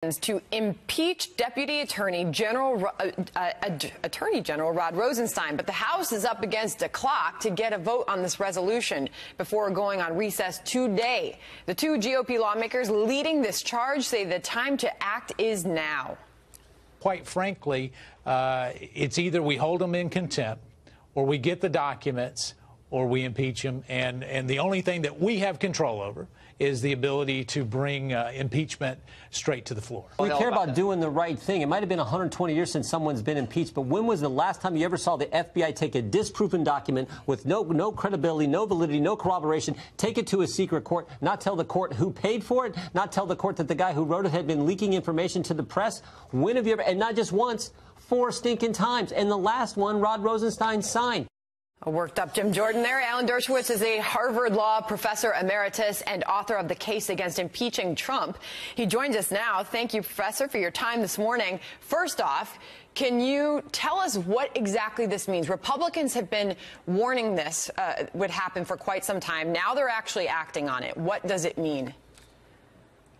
To impeach Deputy Attorney General Rod Rosenstein. But the House is up against a clock to get a vote on this resolution before going on recess today. The two GOP lawmakers leading this charge say the time to act is now. Quite frankly, it's either we hold them in contempt or we get the documents or we impeach him. And the only thing that we have control over is the ability to bring impeachment straight to the floor. We care about doing the right thing. It might have been 120 years since someone's been impeached, but when was the last time you ever saw the FBI take a disproven document with no credibility, no validity, no corroboration, take it to a secret court, not tell the court who paid for it, not tell the court that the guy who wrote it had been leaking information to the press? When have you ever, and not just once, 4 stinking times, and the last one Rod Rosenstein signed. A worked up Jim Jordan there. Alan Dershowitz is a Harvard Law professor emeritus and author of The Case Against Impeaching Trump. He joins us now. Thank you, Professor, for your time this morning. First off, can you tell us what exactly this means? Republicans have been warning this would happen for quite some time. Now they're actually acting on it. What does it mean?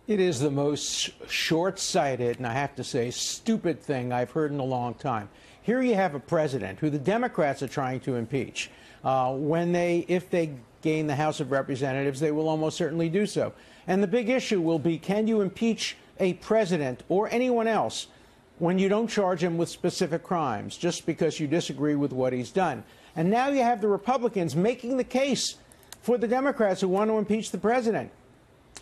It is the most short-sighted, and I have to say stupid thing I've heard in a long time. Here you have a president who the Democrats are trying to impeach. If they gain the House of Representatives, they will almost certainly do so. And the big issue will be, can you impeach a president or anyone else when you don't charge him with specific crimes just because you disagree with what he's done? And now you have the Republicans making the case for the Democrats who want to impeach the president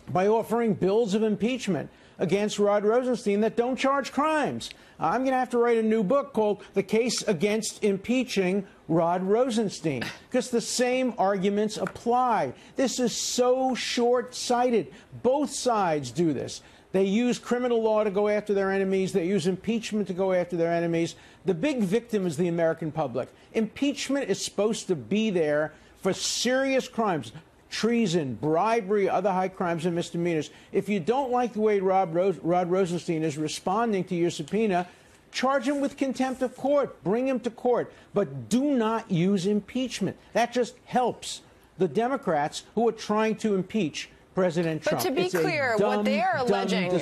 by offering bills of impeachment against Rod Rosenstein that don't charge crimes. I'm going to have to write a new book called The Case Against Impeaching Rod Rosenstein, because the same arguments apply. This is so short-sighted. Both sides do this. They use criminal law to go after their enemies. They use impeachment to go after their enemies. The big victim is the American public. Impeachment is supposed to be there for serious crimes. Treason, bribery, other high crimes and misdemeanors. If you don't like the way Rod Rosenstein is responding to your subpoena, charge him with contempt of court. Bring him to court. But do not use impeachment. That just helps the Democrats who are trying to impeach President Trump. But to be clear, what they are alleging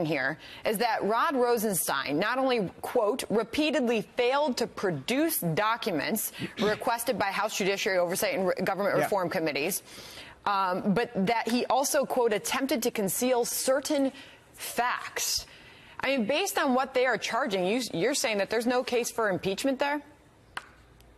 here is that Rod Rosenstein not only, quote, repeatedly failed to produce documents requested by House Judiciary Oversight and Government Reform Committees, but that he also, quote, attempted to conceal certain facts. I mean, based on what they are charging, you're saying that there's no case for impeachment there?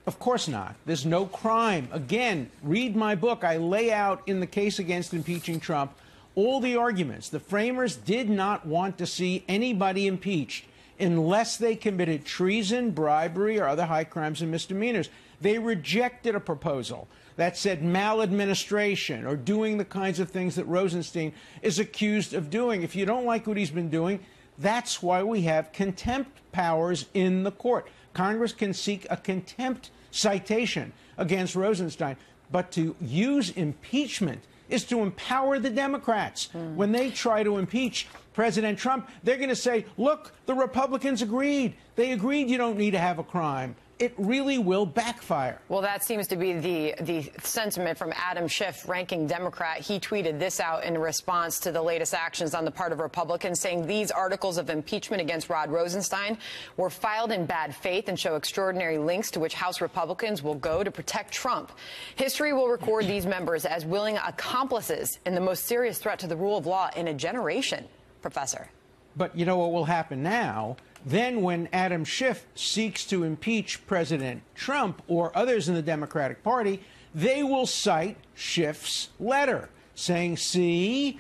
Of course not. There's no crime. Again, read my book. I lay out in The Case Against Impeaching Trump all the arguments. The framers did not want to see anybody impeached unless they committed treason, bribery, or other high crimes and misdemeanors. They rejected a proposal that said maladministration or doing the kinds of things that Rosenstein is accused of doing. If you don't like what he's been doing, that's why we have contempt powers in the court. Congress can seek a contempt citation against Rosenstein, but to use impeachment is to empower the Democrats. When they try to impeach President Trump, they're going to say, look, the Republicans agreed. They agreed you don't need to have a crime. It really will backfire. Well, that seems to be the sentiment from Adam Schiff, ranking Democrat. He tweeted this out in response to the latest actions on the part of Republicans, saying these articles of impeachment against Rod Rosenstein were filed in bad faith and show extraordinary links to which House Republicans will go to protect Trump. History will record these members as willing accomplices in the most serious threat to the rule of law in a generation, Professor. But you know what will happen now? Then when Adam Schiff seeks to impeach President Trump or others in the Democratic Party, they will cite Schiff's letter saying, see,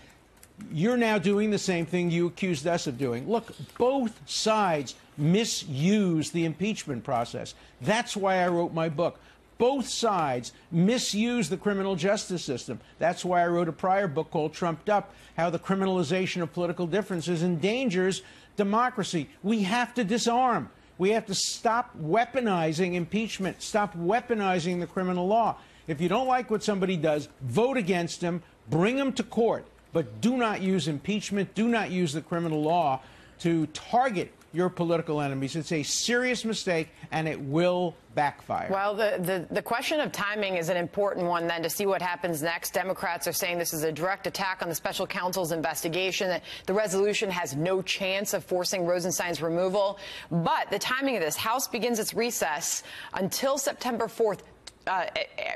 you're now doing the same thing you accused us of doing. Look, both sides misuse the impeachment process. That's why I wrote my book. Both sides misuse the criminal justice system. That's why I wrote a prior book called Trumped Up, how the criminalization of political differences endangers democracy. We have to disarm. We have to stop weaponizing impeachment, stop weaponizing the criminal law. If you don't like what somebody does, vote against him, bring him to court, but do not use impeachment, do not use the criminal law to target your political enemies. It's a serious mistake, and it will backfire. Well, the question of timing is an important one, then, to see what happens next. Democrats are saying this is a direct attack on the special counsel's investigation, that the resolution has no chance of forcing Rosenstein's removal. But the timing of this, House begins its recess until September 4th.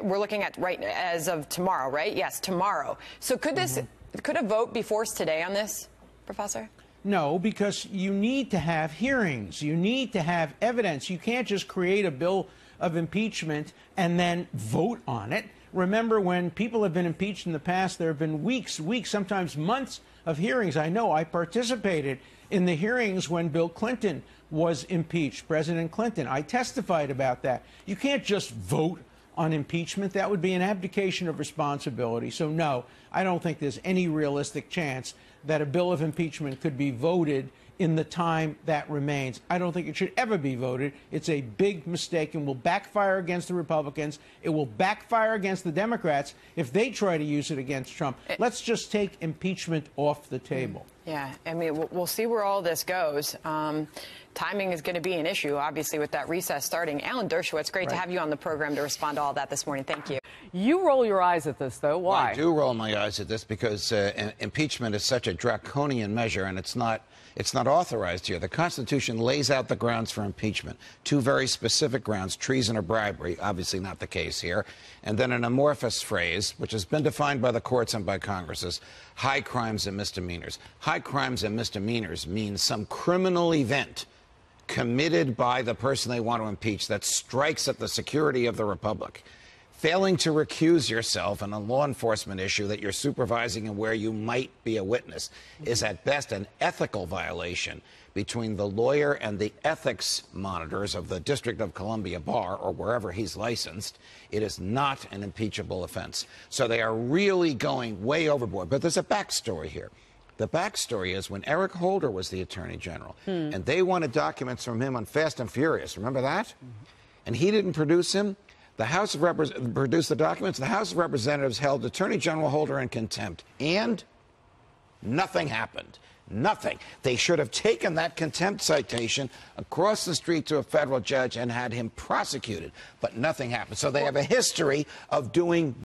We're looking at right as of tomorrow, right? Yes, tomorrow. So could a vote be forced today on this, Professor? No, because you need to have hearings. You need to have evidence. You can't just create a bill of impeachment and then vote on it. Remember, when people have been impeached in the past, there have been weeks, sometimes months of hearings. I know I participated in the hearings when Bill Clinton was impeached, President Clinton. I testified about that. You can't just vote on impeachment. That would be an abdication of responsibility. So, no, I don't think there's any realistic chance that a bill of impeachment could be voted in the time that remains. I don't think it should ever be voted. It's a big mistake and will backfire against the Republicans. It will backfire against the Democrats if they try to use it against Trump. Let's just take impeachment off the table. Yeah, I mean, we'll see where all this goes. Timing is going to be an issue, obviously, with that recess starting. Alan Dershowitz, great to have you on the program to respond to all that this morning. Thank you. You roll your eyes at this, though. Why? Well, I do roll my eyes at this because impeachment is such a draconian measure, and it's not authorized here. The Constitution lays out the grounds for impeachment, two very specific grounds: treason or bribery, obviously not the case here, and then an amorphous phrase, which has been defined by the courts and by Congress, as high crimes and misdemeanors. High crimes and misdemeanors means some criminal event committed by the person they want to impeach that strikes at the security of the republic. Failing to recuse yourself on a law enforcement issue that you're supervising and where you might be a witness is at best an ethical violation between the lawyer and the ethics monitors of the District of Columbia Bar or wherever he's licensed. It is not an impeachable offense. So they are really going way overboard. But there's a backstory here. The backstory is when Eric Holder was the Attorney General, and they wanted documents from him on Fast and Furious. Remember that? And he didn't produce him. The House of Representatives produced the documents. The House of Representatives held Attorney General Holder in contempt. And nothing happened. Nothing. They should have taken that contempt citation across the street to a federal judge and had him prosecuted. But nothing happened. So they have a history of doing